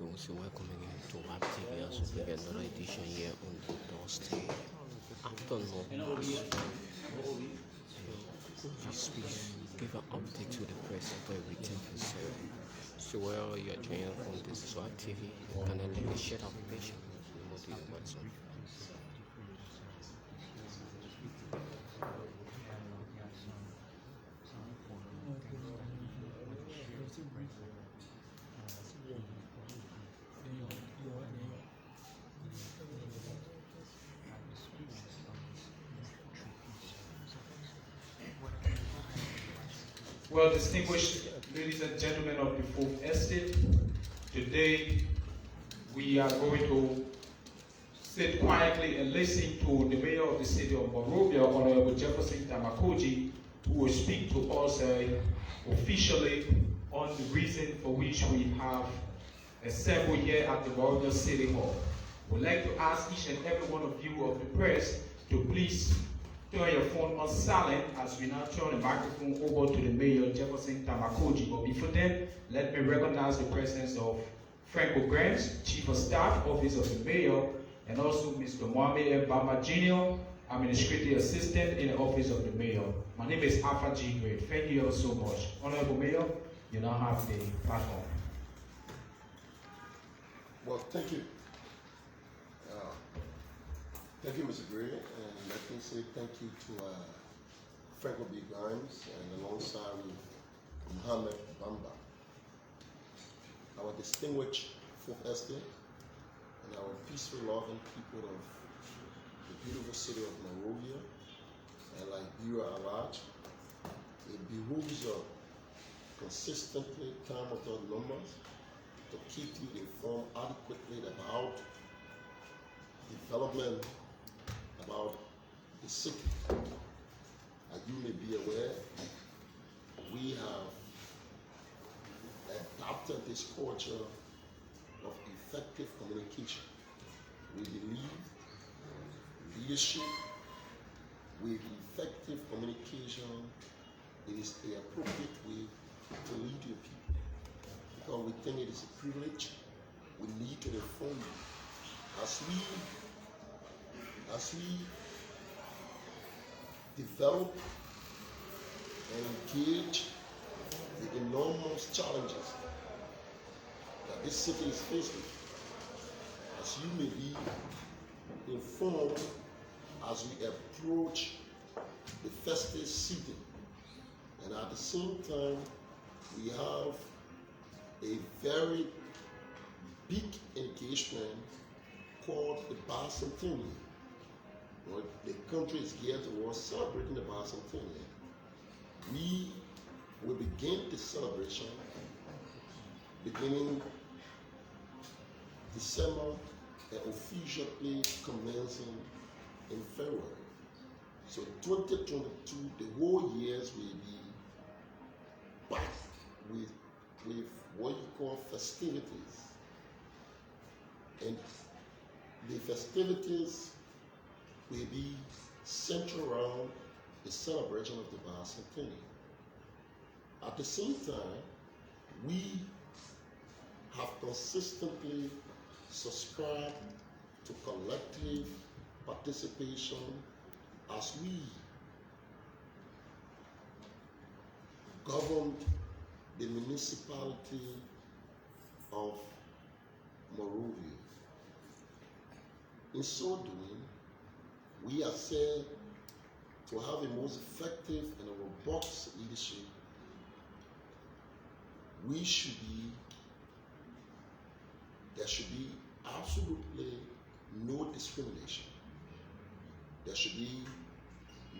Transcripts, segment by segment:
people, so welcome again to WAP TV as we bring another edition here on the Thursday afternoon. This week, give an update to the press about everything concerned. So where you are joining from this is WAP TV, can I let me share application? Well, distinguished ladies and gentlemen of the Fourth Estate, today we are going to sit quietly and listen to the mayor of the city of Monrovia, Honorable Jefferson Koijee, who will speak to us officially on the reason for which we have assembled here at the Monrovia City Hall. We'd like to ask each and every one of you of the press to please turn your phone on silent as we now turn the microphone over to the Mayor Jefferson Koijee. But before then, let me recognize the presence of Franco Grants, Chief of Staff, Office of the Mayor, and also Mr. Mohamed Bamba Jr., Administrative Assistant in the Office of the Mayor. My name is Alpha G. Great. Thank you all so much. Honorable Mayor, you now have the platform. Well, thank you. Thank you, Mr. Gray, and let me say thank you to Franco B. Grimes and alongside with Mohamed Bamba, our distinguished Fourth Estate and our peaceful, loving people of the beautiful city of Monrovia and Liberia at large. It behooves us consistently, time without numbers, to keep you informed adequately about development about the city. As you may be aware, we have adopted this culture of effective communication. We believe leadership with effective communication is the appropriate way to lead your people. Because we think it is a privilege, we need to inform you. As we develop and engage the enormous challenges that this city is facing, as you may be informed as we approach the festive season, and at the same time we have a very big engagement called the bicentennial. The country is geared towards celebrating the bicentennial. We will begin the celebration beginning December and officially commencing in February. So 2022, the whole years will be back with what you call festivities. And the festivities will be centered around the celebration of the bicentennial. At the same time, we have consistently subscribed to collective participation as we govern the municipality of Monrovia. In so doing, we are said to have a most effective and a robust leadership. There should be absolutely no discrimination. There should be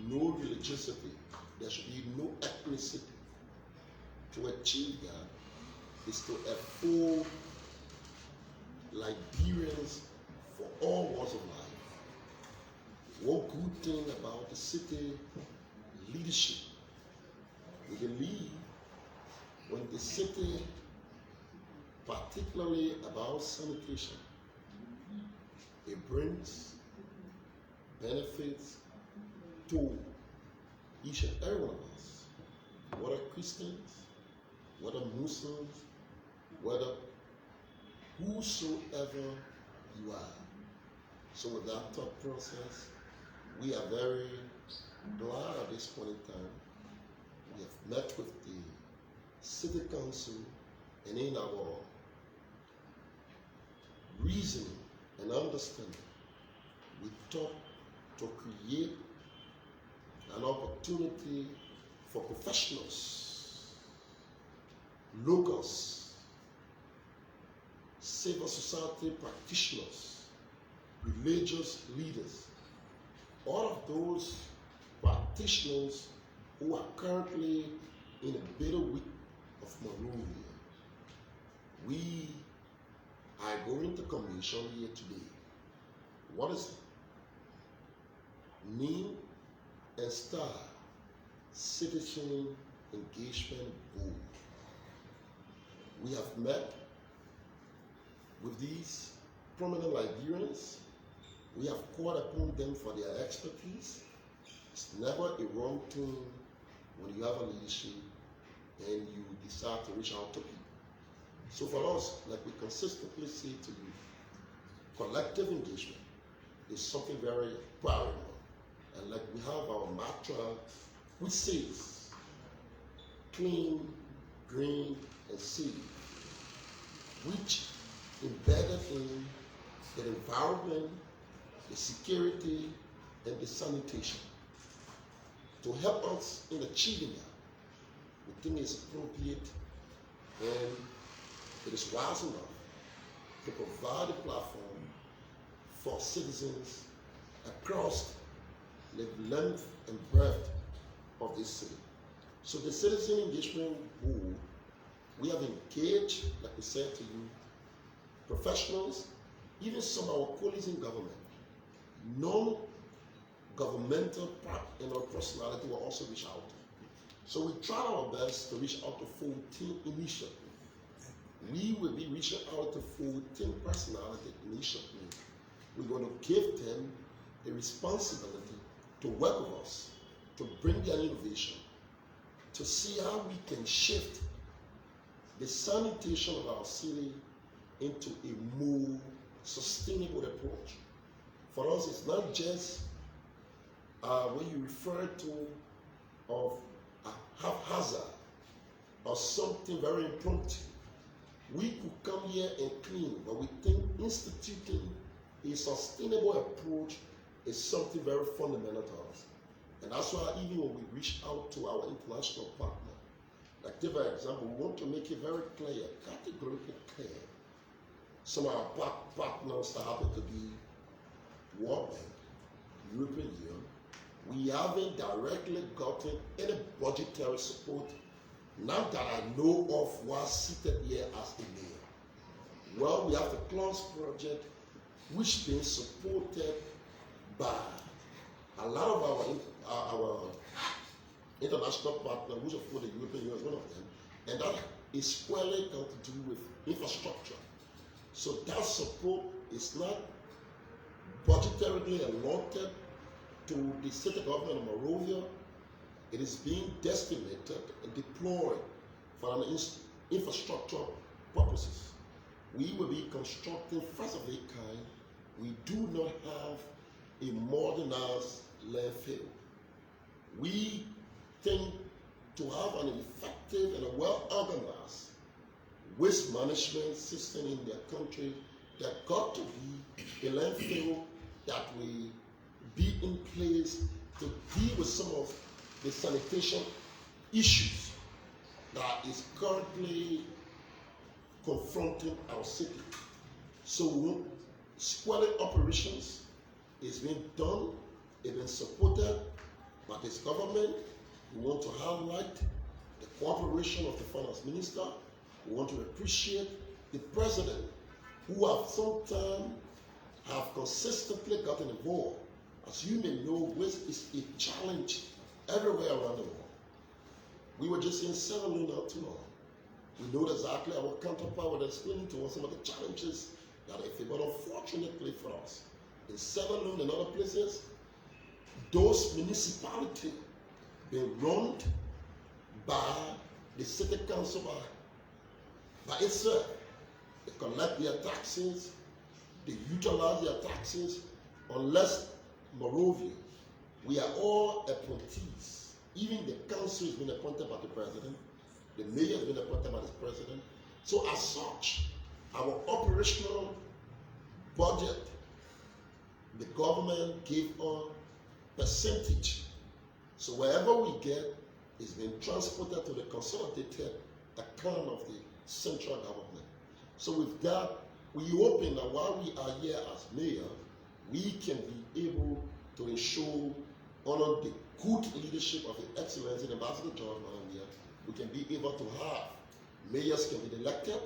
no religiosity. There should be no ethnicity. To achieve that is to afford Liberians for all walks of life. One good thing about the city leadership, we believe when the city, particularly about sanitation, it brings benefits to each and every one of us, whether Christians, whether Muslims, whether whosoever you are. So with that thought process, we are very glad at this point in time. We have met with the City Council, and in our reasoning and understanding, we thought to create an opportunity for professionals, locals, civil society practitioners, religious leaders, all of those practitioners who are currently in a bitter week of Monrovia. We are going to commission here today what is name and star citizen engagement board. We have met with these prominent Liberians. We have called upon them for their expertise. It's never a wrong thing when you have a leadership and you decide to reach out to people. So for us, like we consistently say to you, collective engagement is something very paramount. And like we have our mantra, which says, clean, green, and safe, which embedded in the environment, the security, and the sanitation. To help us in achieving that, we think it's appropriate and it is wise enough to provide a platform for citizens across the length and breadth of this city. So the Citizen Engagement Board, we have engaged, like we said to you, professionals, even some of our colleagues in government, non-governmental personality will also reach out. So we try our best to reach out to 14 initially. We will be reaching out to 14 personalities initially. We're going to give them the responsibility to work with us, to bring their innovation, to see how we can shift the sanitation of our city into a more sustainable approach. For us, it's not just what you refer to of a haphazard or something very impromptu. We could come here and clean, but we think instituting a sustainable approach is something very fundamental to us. And that's why even when we reach out to our international partner, like take for example, we want to make it very clear, categorically clear, some of our partners that happen to be World Bank, European Union, we haven't directly gotten any budgetary support, not that I know of, while seated here as a mayor. Well, we have the CLOS project, which is being supported by a lot of our international partners, which of course the European Union is one of them, and that is squarely got to do with infrastructure. So that support is not budgetarily allotted to the city government of Monrovia. It is being destinated and deployed for an infrastructure purposes. We will be constructing first of a kind. We do not have a modernized landfill. We think to have an effective and a well-organized waste management system in their country, there got to be a landfill that will be in place to deal with some of the sanitation issues that is currently confronting our city. So squalid operations is being done, it's been supported by this government. We want to highlight the cooperation of the finance minister. We want to appreciate the president, who have sometimes have consistently gotten involved. As you may know, waste is a challenge everywhere around the world. We were just in Sierra Leone not too long. We know exactly our counterpart was explaining to us some of the challenges that they face, but unfortunately for us, in Sierra Leone and other places, those municipalities being run by the city council by itself. The collect their taxes, they utilize their taxes, unless Moreover, we are all appointees. Even the council has been appointed by the president, the mayor has been appointed by the president. So as such, our operational budget, the government gave a percentage. So wherever we get, it's been transported to the consolidated account of the central government. So with that, we hoping that while we are here as mayor, we can be able to ensure honor the good leadership of the Excellency Ambassador George Mahambia. We can be able to have mayors can be elected,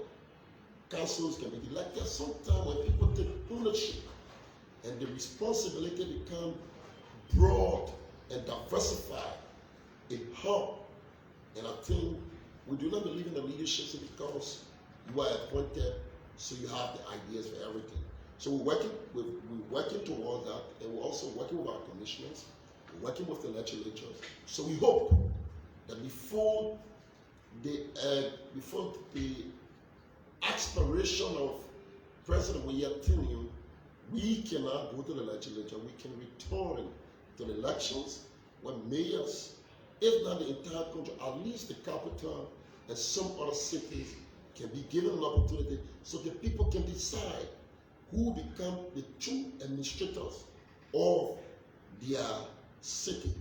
councils can be elected. Sometimes when people take ownership and the responsibility become broad and diversified, it helps. And I think we do not believe in the leadership because you are appointed, so you have the ideas for everything. So we're working towards that, and we're also working with our commissioners, we're working with the legislatures. So we hope that before the expiration of President William tenure, we cannot go to the legislature. We can return to the elections when mayors, if not the entire country, at least the capital and some other cities can be given an opportunity so the people can decide who become the true administrators of their city.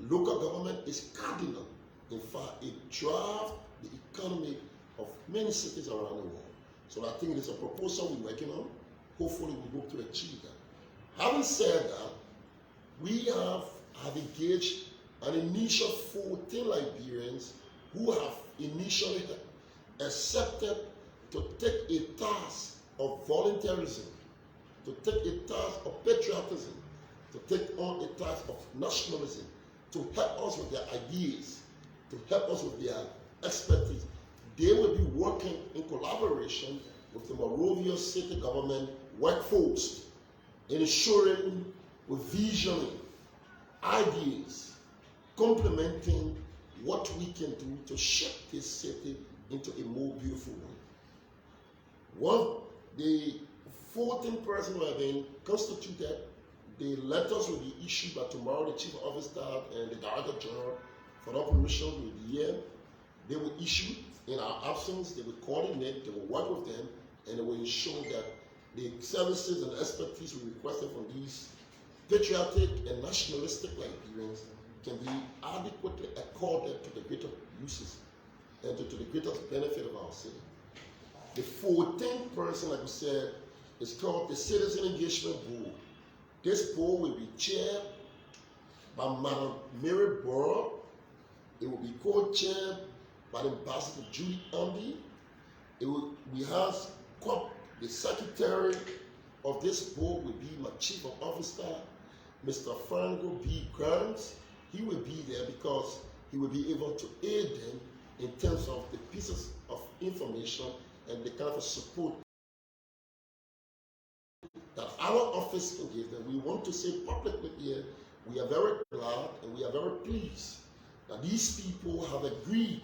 Local government is cardinal. In fact, it drives the economy of many cities around the world. So I think it's a proposal we're working on. Hopefully we hope to achieve that. Having said that, we have engaged an initial 14 Liberians who have initially accepted to take a task of volunteerism, to take a task of patriotism, to take on a task of nationalism, to help us with their ideas, to help us with their expertise. They will be working in collaboration with the Monrovia City Government workforce in ensuring with visioning, ideas, complementing what we can do to shape this city into a more beautiful one. The 14 persons who have been constituted, the letters will be issued by tomorrow. The Chief of Staff and the Director General for the operation will be here. They will issue in our absence, they will coordinate, they will work with them, and they will ensure that the services and expertise we requested from these patriotic and nationalistic Liberians can be adequately accorded to the greater uses and to the greatest benefit of our city. The 14th person, like we said, is called the Citizen Engagement Board. This board will be chaired by Madam Mary Burrow. It will be co-chaired by the Ambassador Judy Andy. We have the secretary of this board will be my Chief of Officer, Mr. Franco B. Grimes. He will be there because he will be able to aid them in terms of the pieces of information and the kind of support that our office can give them. We want to say publicly here, we are very glad and we are very pleased that these people have agreed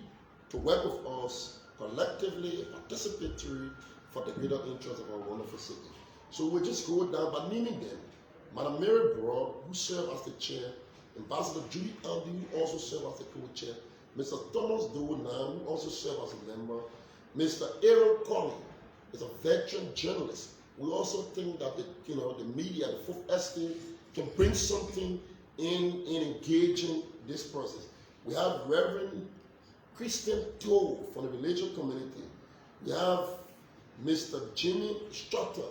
to work with us collectively, participatory, for the greater interest of our wonderful city. So we'll just go down by naming them. Madam Mary Broad, who served as the chair, Ambassador Judy Andy, who also served as the co-chair, Mr. Thomas Donan, who also served as a member, Mr. Aaron Colley is a veteran journalist. We also think that the media, the Fourth Estate, can bring something in engaging this process. We have Reverend Christian Toll from the religious community. We have Mr. Jimmy Strutter.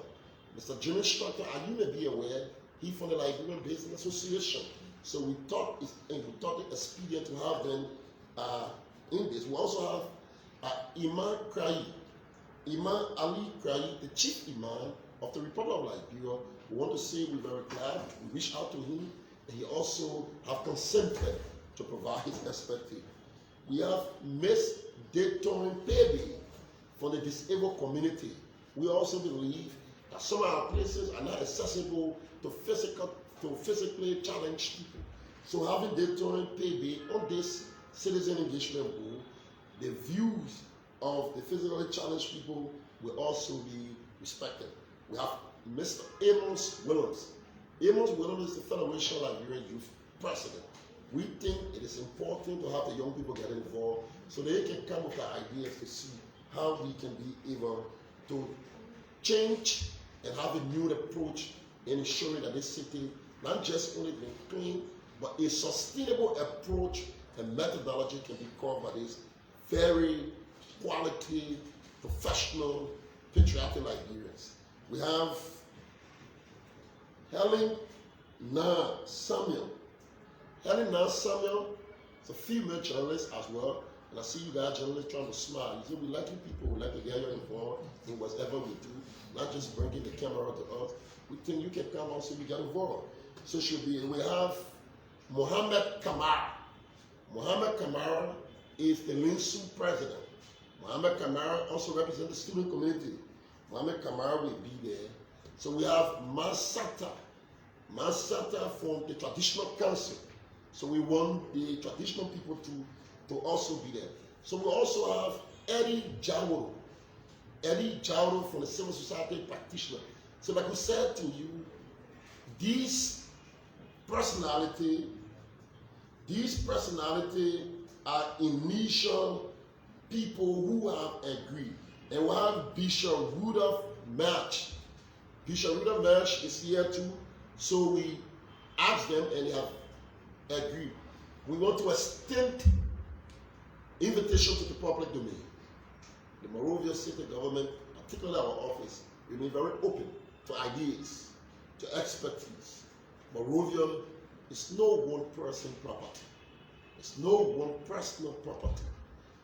Mr. Jimmy Strutter, and you may be aware, he's from the Liberian Business Association. So we thought it expedient to have them in this. We also have Imam Krai, Imam Ali Krai, the chief imam of the Republic of Liberia. We want to say we're very glad. We reached out to him, and he also have consented to provide his expertise. We have Miss Dayton Baby for the disabled community. We also believe that some of our places are not accessible to physically challenged people. So having Dayton Baby on this citizen engagement board, the views of the physically challenged people will also be respected. We have Mr. Amos Williams. Amos Williams is the Federation Liberian Youth President. We think it is important to have the young people get involved so they can come with the ideas to see how we can be able to change and have a new approach in ensuring that this city not just only being clean, but a sustainable approach and methodology can be called by these very quality, professional, patriotic Liberians. We have Helen Na Samuel. Helen Na Samuel is a female journalist as well. And I see you guys journalists trying to smile. You see, we like you people, we like to get you involved in whatever we do, not just bringing the camera to us. We think you can come also we get involved. So we have Mohammed Kamara. Mohammed Kamara is the Linsu president. Mohammed Kamara also represents the student community. Mohammed Kamara will be there. So we have Masata from the traditional council. So we want the traditional people to also be there. So we also have Eddie Jaworo from the civil society practitioner. So like we said to you, these personalities are initial people who have agreed. And we have Bishop Rudolph March. Bishop Rudolph March is here too. So we asked them and they have agreed. We want to extend invitation to the public domain. The Monrovia City government, particularly our office, remain very open to ideas, to expertise. Monrovia is no one person property. It's no one personal property.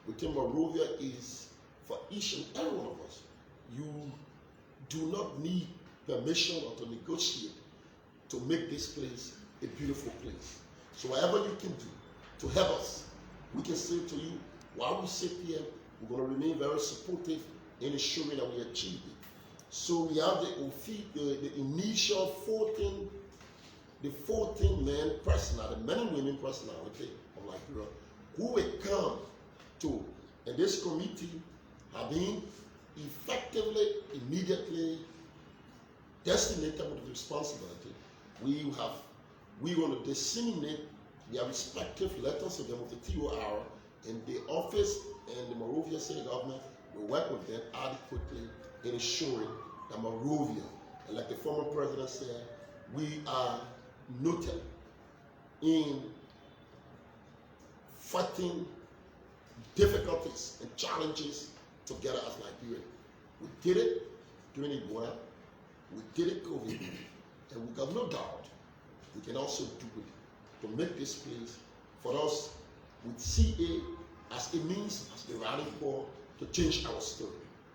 We think Monrovia is for each and every one of us. You do not need permission or to negotiate to make this place a beautiful place. So whatever you can do to help us, we can say to you, while we sit here, we're going to remain very supportive in ensuring that we achieve it. So we have the initial 14 men personality, men and women personality of Liberia, who will come to, and this committee have been effectively, immediately designated with responsibility. We're going to disseminate their respective letters to them of the TOR, and the office and the Monrovia City government will work with them adequately in ensuring that Monrovia, and like the former president said, we are noted in fighting difficulties and challenges together as Liberia. We did it during Ebola, we did it COVID, and we got no doubt we can also do it to make this place for us with CA as a means, as the rallying call to change our story.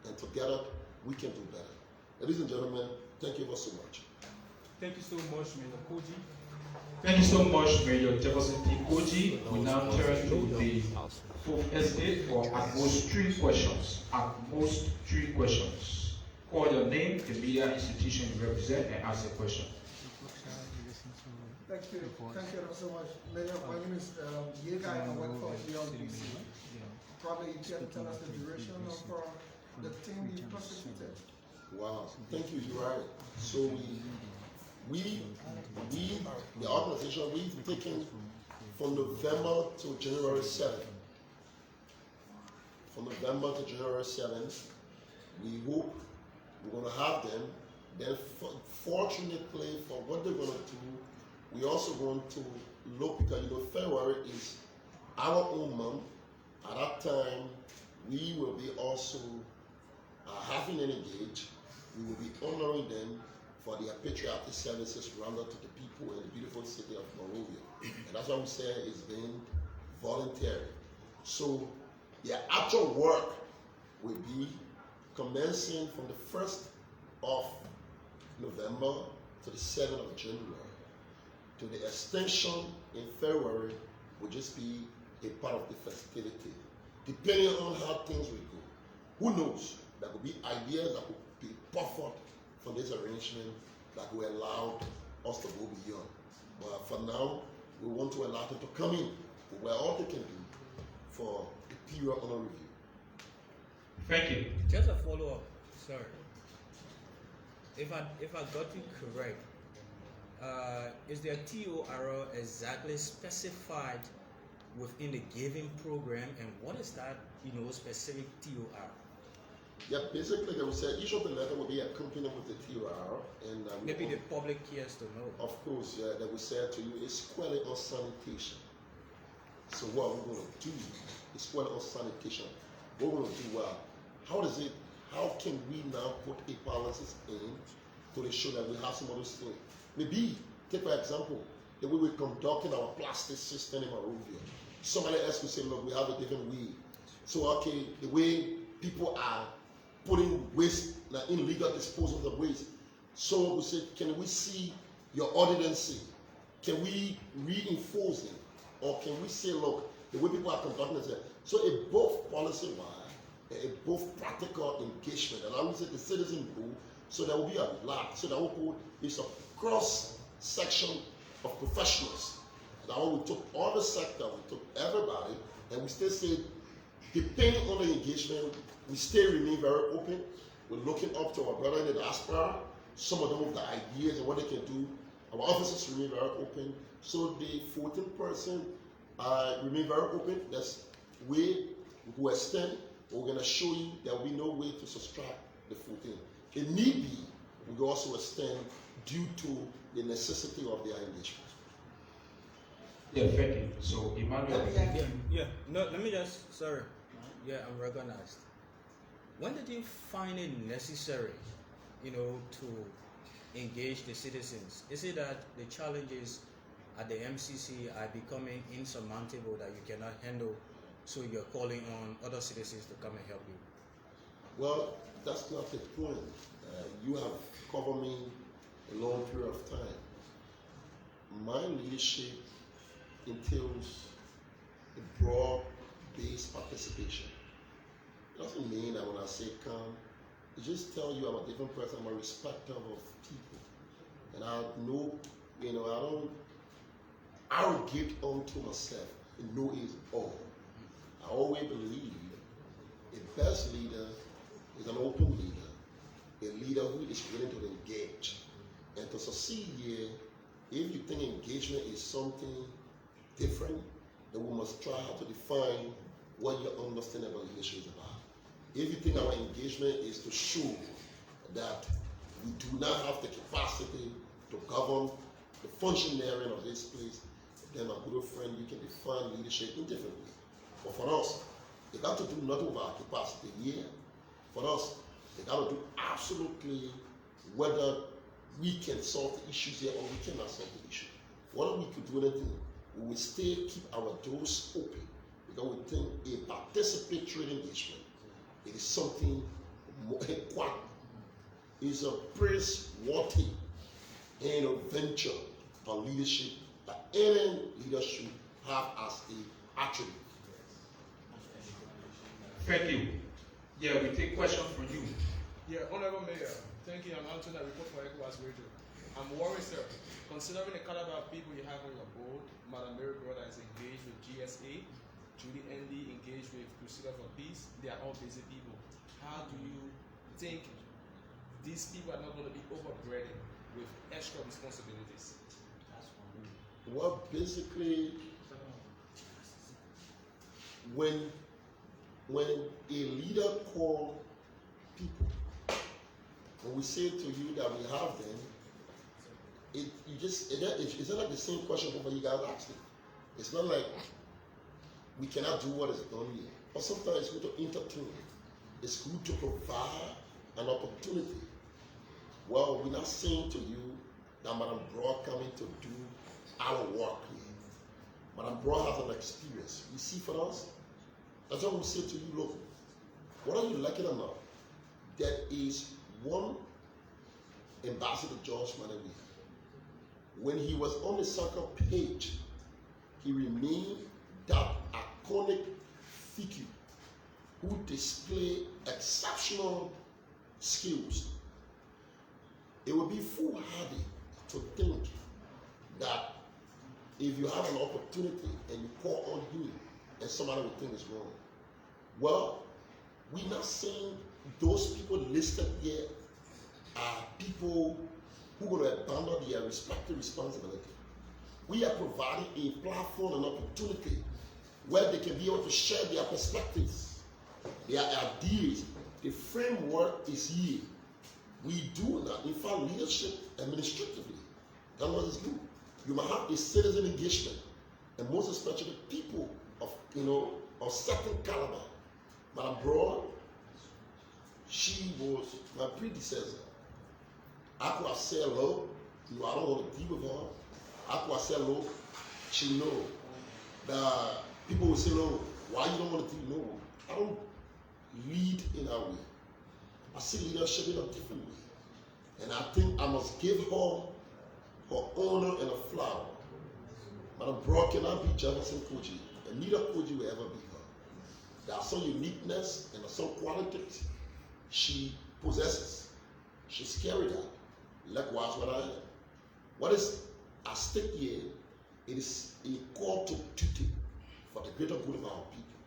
And together we can do better. Ladies and gentlemen, thank you all so much. Thank you so much, Mayor Koijee. Thank you so much, Mayor Jefferson T. Koijee. We now turn to the fourth estate for at most 3 questions. At most 3 questions. Call your name, the media institution you represent, and ask a question. Thank you so much. Mayor, my name is Yegai. I work for Beyond BC. Probably you can tell us the duration of the team you prosecuted. Wow, thank you, you're right. So we, the organization, we've taken from November to January 7th. From November to January 7th, we hope we're going to have them. Then, fortunately, for what they're going to do, we also want to look, because February is our own month. At that time, we will be also having them engaged. We will be honoring them for their patriotic services rendered to the people in the beautiful city of Monrovia. And that's why we say it's been voluntary. So their actual work will be commencing from the 1st of November to the 7th of January. To the extension in February will just be a part of the festivity. Depending on how things will go. Who knows? There could be ideas that could be buffered from this arrangement that will allow us to go beyond. But for now, we want to allow them to come in where all they can do for the period under review. Thank you. Just a follow-up, sorry. If I got you correct, is their TOR exactly specified within the given program, and what is that, specific TOR? Yeah, basically they will say each of the letter will be accompanied with the TOR, and Maybe the public cares to know. of course, yeah, they will say to you, it's squarely on sanitation. So what we're going to do is squarely on sanitation. What we're going to do, how can we now put a balances in to ensure that we have some of those things? Maybe, take for example, the way we're conducting our plastic system in Monrovia. Somebody else will say, look, we have a different way. So, okay, the way people are putting waste, like illegal disposals of waste. Someone will say, can we see your ordinance? Can we reinforce it? Or can we say, look, the way people are conducting themselves? So it both policy-wise, it both practical engagement, and I would say the citizen group, so there will be a lot, so that it's a cross-section of professionals. Now we took all the sector, we took everybody, and we still say, depending on the engagement, we still remain very open. We're looking up to our brother in the diaspora, some of them with the ideas and what they can do. Our officers remain very open. So the 14th person remain very open. That's way we extend. We're going to show you there will be no way to subtract the 14th. It need be, we will also extend due to the necessity of their engagement. Yeah, thank you. So, Emmanuel. Yeah. No, let me just, sorry. Yeah, I'm recognized. When did you find it necessary, to engage the citizens? Is it that the challenges at the MCC are becoming insurmountable that you cannot handle, so you're calling on other citizens to come and help you? Well, that's not the point. You have covered me a long period of time. My leadership entails a broad-based participation. It doesn't mean that when I say come, it just tell you I'm a different person, I'm a respecter of people. And I know, I don't arrogate onto myself and know is all. I always believe a best leader is an open leader, a leader who is willing to engage. And to succeed here, if you think engagement is something different, then we must try to define what your understanding of leadership is about. If you think our engagement is to show that we do not have the capacity to govern the functionary of this place, then my good friend, you can define leadership in different ways. But for us, they got to do nothing with our capacity here. For us, they got to do absolutely whether we can solve the issues here or we cannot solve the issue. Whether we could do anything, we will still keep our doors open because we think a participatory engagement, it is something more, is a praiseworthy and a venture for leadership that any leader should have as an attribute. Thank you. Yeah, we take questions from you. Yeah, Honorable Mayor, thank you. I'm answering that report for ECOWAS Radio. I'm worried, sir. Considering the caliber of people you have on your board, Madam Mary Brother is engaged with GSA, Judy Andy engaged with Crusader for Peace. They are all busy people. How do you think these people are not going to be overburdened with extra responsibilities? Well, basically, when a leader calls people, when we say to you that we have them, it's not like the same question over you guys asked it. It's not like we cannot do what is done here. But sometimes it's good to entertain. It's good to provide an opportunity. Well, we're not saying to you that Madam Broad coming to do our work here. Madam Broad has an experience. You see for us, that's why we say to you, look, whether you like it or not, there is one Ambassador George Manawi. When he was on the soccer page, he remained that iconic figure who displayed exceptional skills. It would be foolhardy to think that if you have an opportunity and you call on him and somebody will think it's wrong. Well, we're not saying those people listed here are people who are going to abandon their respective responsibility. We are providing a platform and opportunity where they can be able to share their perspectives, their ideas. The framework is here. We do not, in fact, leadership administratively. That's what is good. You might have a citizen engagement, and most especially people of of certain caliber. Madam Broad, she was my predecessor. I could have said hello. I don't want to deal with her. I could have said hello. She know that people will say no. Why you don't want to deal? No, I don't lead in that way. I see leadership in a different way, and I think I must give her honor and a flower. Madam Broad cannot be Jefferson Koijee, and neither Koijee will ever be her. There are some uniqueness and some qualities she possesses. She's carried out. Likewise, what I am. What is at stake here? It is a call to duty for the greater good of our people.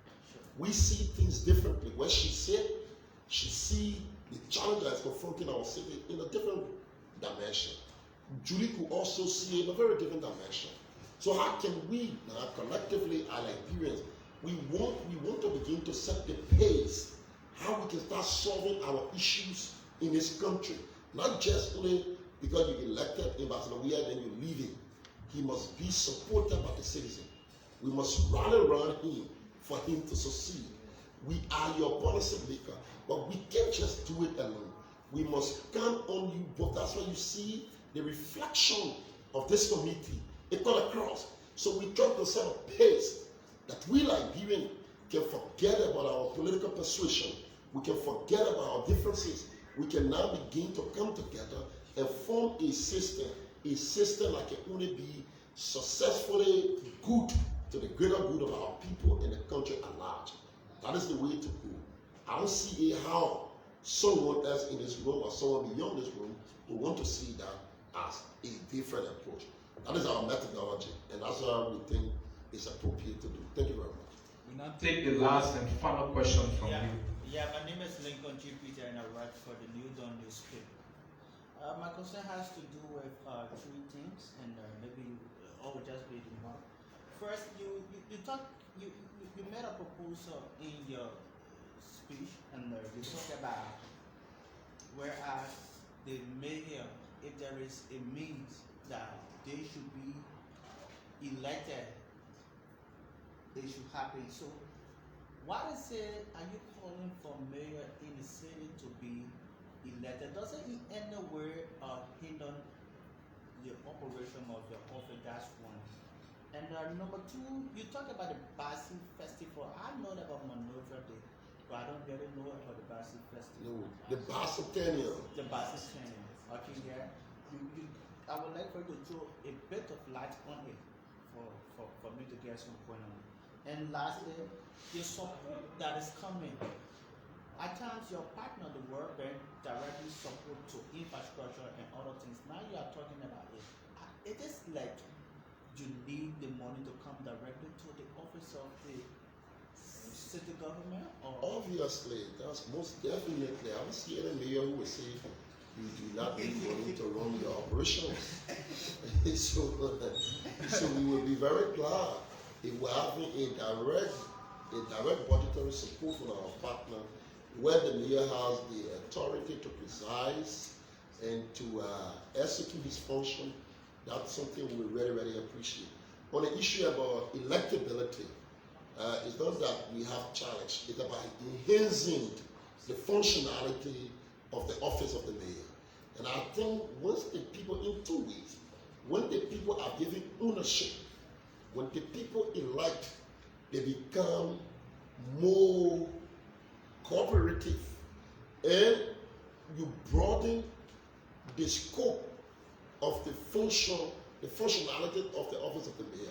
We see things differently. Where she said, she see the challenge that is confronting our city in a different dimension. Julie could also see it in a very different dimension. So how can we now collectively, as Liberians, we want to begin to set the pace, how we can start solving our issues in this country. Not just only because you elected Ambassador Weah, then you're leaving. He must be supported by the citizen. We must rally around him for him to succeed. We are your policy maker, but we can't just do it alone. We must count on you both. That's why you see the reflection of this committee. It got across. So we try to set a pace that we Liberians can forget about our political persuasion. We can forget about our differences. We can now begin to come together and form a system that can only be successfully good to the greater good of our people and the country at large. That is the way to go. I don't see how someone else in this room or someone beyond this room will want to see that as a different approach. That is our methodology, and that's what we think is appropriate to do. Thank you very much. We now take the last and final question from you. Yeah, my name is Lincoln G. Peter, and I write for the New Dawn newspaper. My concern has to do with three things, and maybe I will just read them one. First, you made a proposal in your speech, and you talk about whereas the mayor, if there is a means that they should be elected, they should happen. So, what is it? Are you calling for mayor in the city to be elected? Doesn't it anywhere hinder the operation of your office? That's one. And number two, you talk about the Basi Festival. I know about Maneuver Day, but I don't really know about the Basi Festival. No, the Bicentennial. The Bicentennial. Okay, yeah. I would like for you to throw a bit of light on it for me to get some point on it. And lastly, the support that is coming. At times, your partner, the World Bank, directly support to infrastructure and other things. Now you are talking about it. It is like you need the money to come directly to the office of the city government? Or? Obviously, that's most definitely. I was hearing the mayor who would say, you do not need money to run your operations. so we will be very glad if we're having a direct budgetary support from our partner, where the mayor has the authority to preside and to execute his function. That's something we really, really appreciate. On the issue about electability, it's not that we have challenge, it's about enhancing the functionality of the office of the mayor. And I think once the people, in 2 ways, when the people are given ownership, when the people elect, they become more cooperative, and you broaden the scope of the functionality of the office of the mayor.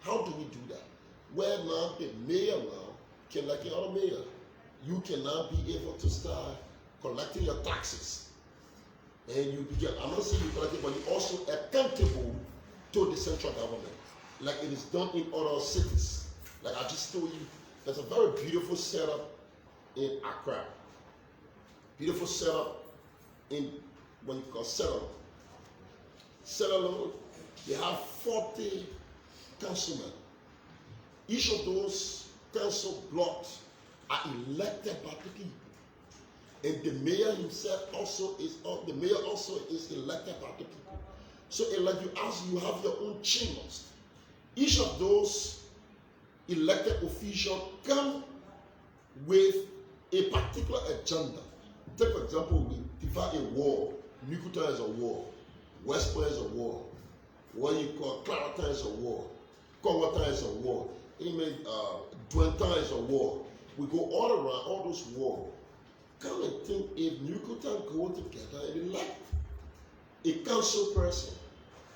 How do we do that? Where now the mayor now can, like the other mayor, you can now be able to start collecting your taxes. And you begin, I'm not saying you collect it, but you're also accountable to the central government, like it is done in other cities. Like I just told you, there's a very beautiful setup in Accra. Beautiful setup in what you call Settle. Settle, they have 40 councilmen. Each of those council blocks are elected by the people. And the mayor himself also is elected by the people. So like you ask, you have your own chambers. Each of those elected officials come with a particular agenda. Take for example, we divide a ward. Nukuta is a ward. West Point is a ward. What you call Clarendon is a ward. Kongwata is a ward. Dwentan is a ward. We go all around all those wards. Come and think if Nukuta go together and elect a council person,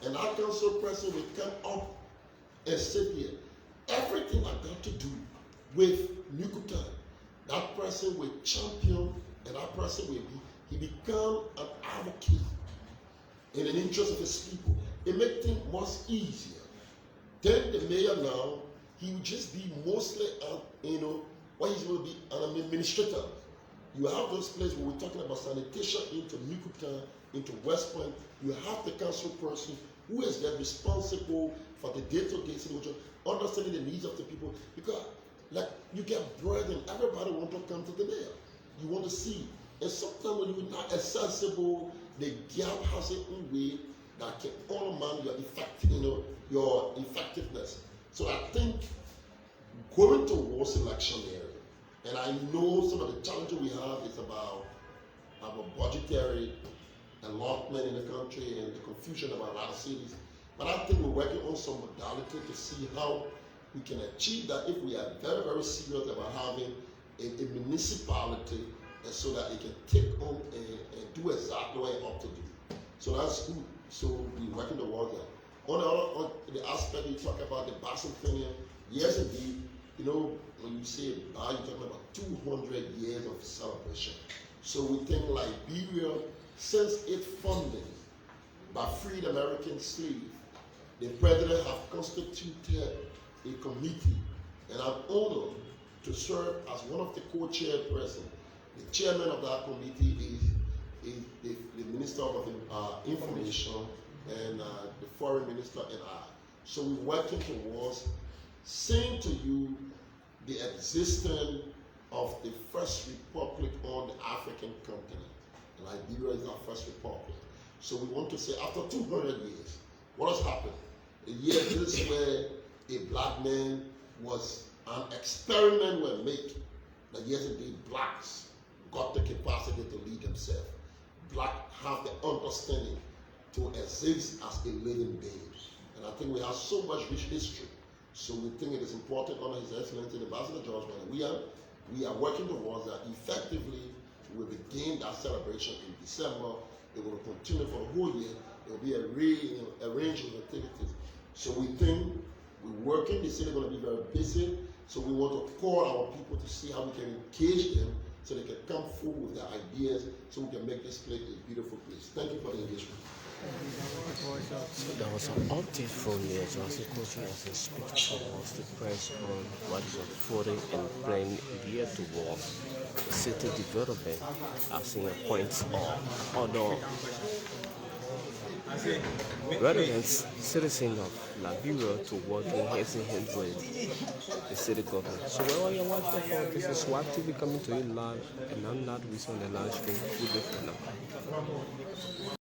and that council person will come up and sit here. Everything I got to do with Nukuta, that person will champion, and that person will become an advocate in the interest of his people. It makes things much easier. Then the mayor now, he will just be mostly, what he's going to be an administrator. You have those places where we're talking about sanitation into Nukuta, into West Point. You have the council person who is then responsible for the day-to-day situation, understanding the needs of the people. Because, like, you get burdened, everybody wants to come to the mayor. You want to see. And sometimes when you're not accessible, the gap has its own way that can undermine your effectiveness. So I think going towards election area, and I know some of the challenges we have is about our budgetary allotment in the country and the confusion about a lot of cities. But I think we're working on some modality to see how we can achieve that if we are very, very serious about having a municipality, and so that it can take on and do exactly what it ought to do. So that's good. So we're working towards that. On the aspect you talk about the bicentennial, yes indeed, when you say you're talking about 200 years of celebration. So we think Liberia, since its funding by freed American slaves, the president have constituted a committee, and I'm honored to serve as one of the co-chairpersons. The chairman of that committee is the Minister of Information and the Foreign Minister and I. So we're working towards saying to you the existence of the first republic on the African continent. Liberia is our first republic. So we want to say after 200 years, what has happened? A year this is where a black man was an experiment were made that yes indeed blacks got the capacity to lead themselves. Black have the understanding to exist as a living being. And I think we have so much rich history. So we think it is important under His Excellency, the Ambassador George Bernard. We are working towards that effectively. We will begin that celebration in December. It will continue for the whole year. There will be a range of activities. So we think we're working. The city is going to be very busy. So we want to call our people to see how we can engage them so they can come forward with their ideas so we can make this place a beautiful place. Thank you for the engagement. So there was an update from the Executive Koijee as he speaks towards the press on what is unfolding and playing here towards the city development as in a point of other residents, citizens of Liberia to work in hand with the city government. So wherever you're watching for, this is SWAT TV coming to you live, and I'm not with on the live stream. Good day for now.